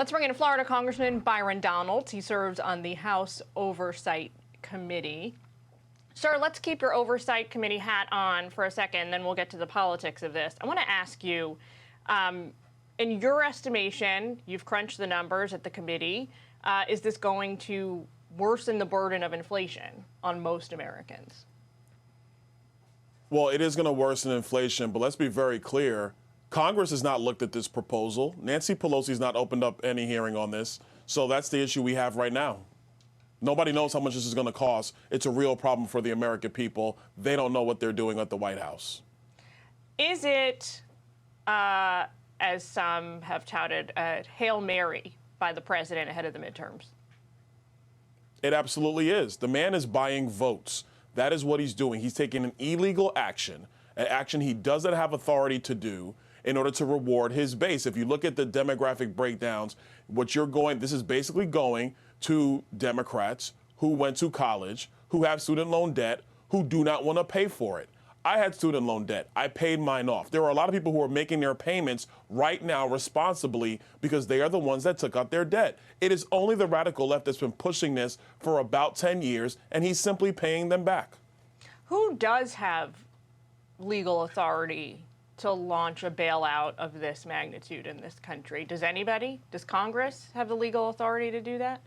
Let's bring in Florida Congressman Byron Donalds. He serves on the House Oversight Committee. Sir, let's keep your Oversight Committee hat on for a second, then we'll get to the politics of this. I want to ask you, in your estimation, you've crunched the numbers at the committee, is this going to worsen the burden of inflation on most Americans? Well, it is going to worsen inflation, but let's be very clear. Congress has not looked at this proposal. Nancy Pelosi's not opened up any hearing on this. So that's the issue we have right now. Nobody knows how much this is going to cost. It's a real problem for the American people. They don't know what they're doing at the White House. Is it, as some have touted, a Hail Mary by the president ahead of the midterms? It absolutely is. The man is buying votes. That is what he's doing. He's taking an illegal action, an action he doesn't have authority to do, in order to reward his base. If you look at the demographic breakdowns, this is basically going to Democrats who went to college, who have student loan debt, who do not want to pay for it. I had student loan debt. I paid mine off. There are a lot of people who are making their payments right now responsibly because they are the ones that took out their debt. It is only the radical left that's been pushing this for about 10 years, and he's simply paying them back. Who does have legal authority to launch a bailout of this magnitude in this country? Does anybody? Does Congress have the legal authority to do that?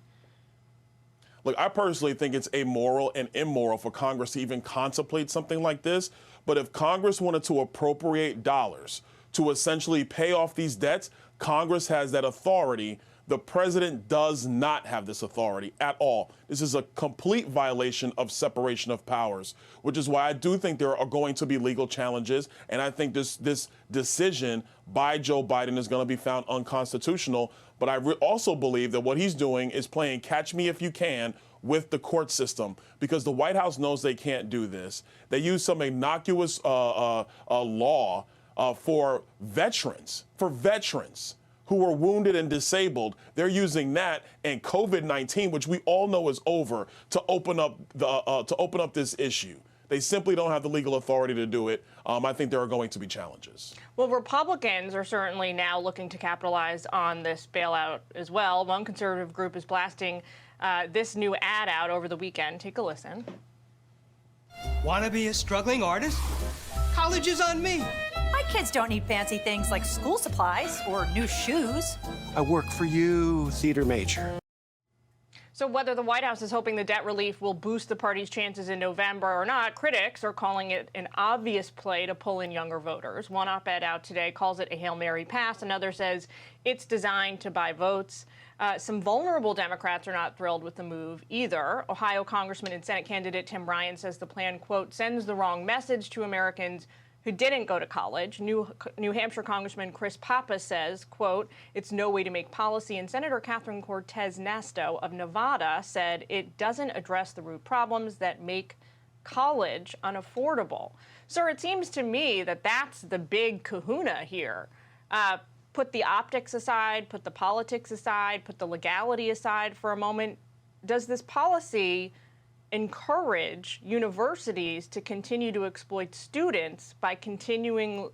Look, I personally think it's amoral and immoral for Congress to even contemplate something like this. But if Congress wanted to appropriate dollars to essentially pay off these debts, Congress has that authority. The president does not have this authority at all. This is a complete violation of separation of powers, which is why I do think there are going to be legal challenges. And I think this decision by Joe Biden is going to be found unconstitutional. But I also believe that what he's doing is playing catch me if you can with the court system, because the White House knows they can't do this. They use some innocuous law for veterans, who were wounded and disabled. They're using that and COVID-19, which we all know is over, to open up this issue. They simply don't have the legal authority to do it. I think there are going to be challenges. Well, Republicans are certainly now looking to capitalize on this bailout as well. One conservative group is blasting this new ad out over the weekend. Take a listen. Want to be a struggling artist? College is on me. My kids don't need fancy things like school supplies or new shoes. I work for you, theater major. So whether the White House is hoping the debt relief will boost the party's chances in November or not, critics are calling it an obvious play to pull in younger voters. One op-ed out today calls it a Hail Mary pass. Another says it's designed to buy votes. Some vulnerable Democrats are not thrilled with the move either. Ohio Congressman and Senate candidate Tim Ryan says the plan, quote, sends the wrong message to Americans who didn't go to college. New Hampshire Congressman Chris Papa says, quote, it's no way to make policy. And Senator Catherine Cortez Masto of Nevada said it doesn't address the root problems that make college unaffordable. Sir, it seems to me that that's the big kahuna here. Put the optics aside, put the politics aside, put the legality aside for a moment. Does this policy encourage universities to continue to exploit students by perennially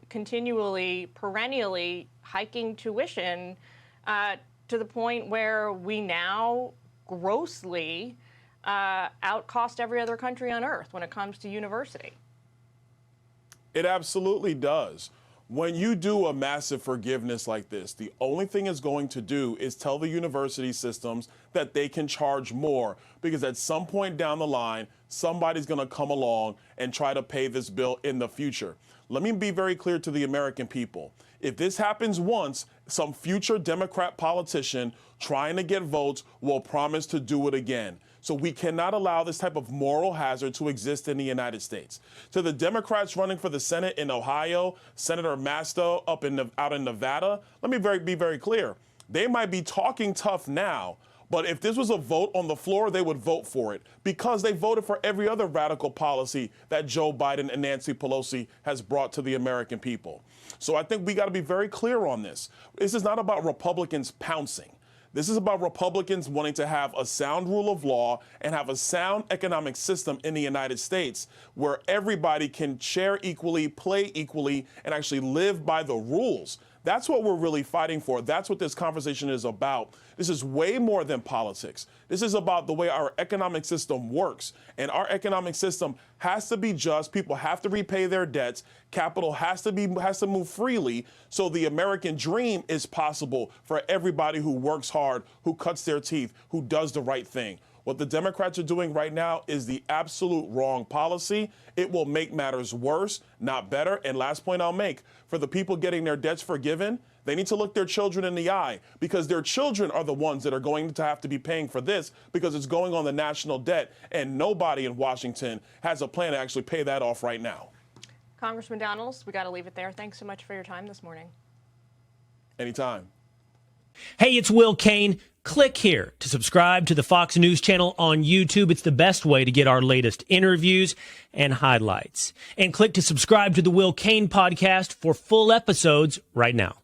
hiking tuition to the point where we now grossly outcost every other country on earth when it comes to university? It absolutely does. When you do a massive forgiveness like this, the only thing it's going to do is tell the university systems that they can charge more, because at some point down the line, somebody's going to come along and try to pay this bill in the future. Let me be very clear to the American people. If this happens once, some future Democrat politician trying to get votes will promise to do it again. So we cannot allow this type of moral hazard to exist in the United States. To the Democrats running for the Senate in Ohio, Senator Masto out in Nevada, let me be very clear. They might be talking tough now, but if this was a vote on the floor, they would vote for it, because they voted for every other radical policy that Joe Biden and Nancy Pelosi has brought to the American people. So I think we got to be very clear on this. This is not about Republicans pouncing. This is about Republicans wanting to have a sound rule of law and have a sound economic system in the United States where everybody can share equally, play equally, and actually live by the rules. That's what we're really fighting for. That's what this conversation is about. This is way more than politics. This is about the way our economic system works. And our economic system has to be just. People have to repay their debts. Capital has to move freely. So the American dream is possible for everybody who works hard, who cuts their teeth, who does the right thing. What the Democrats are doing right now is the absolute wrong policy. It will make matters worse, not better. And last point I'll make, for the people getting their debts forgiven, they need to look their children in the eye, because their children are the ones that are going to have to be paying for this, because it's going on the national debt, and nobody in Washington has a plan to actually pay that off right now. Congressman Donalds, we got to leave it there. Thanks so much for your time this morning. Anytime. Hey, it's Will Kane. Click here to subscribe to the Fox News channel on YouTube. It's the best way to get our latest interviews and highlights. And click to subscribe to the Will Kane podcast for full episodes right now.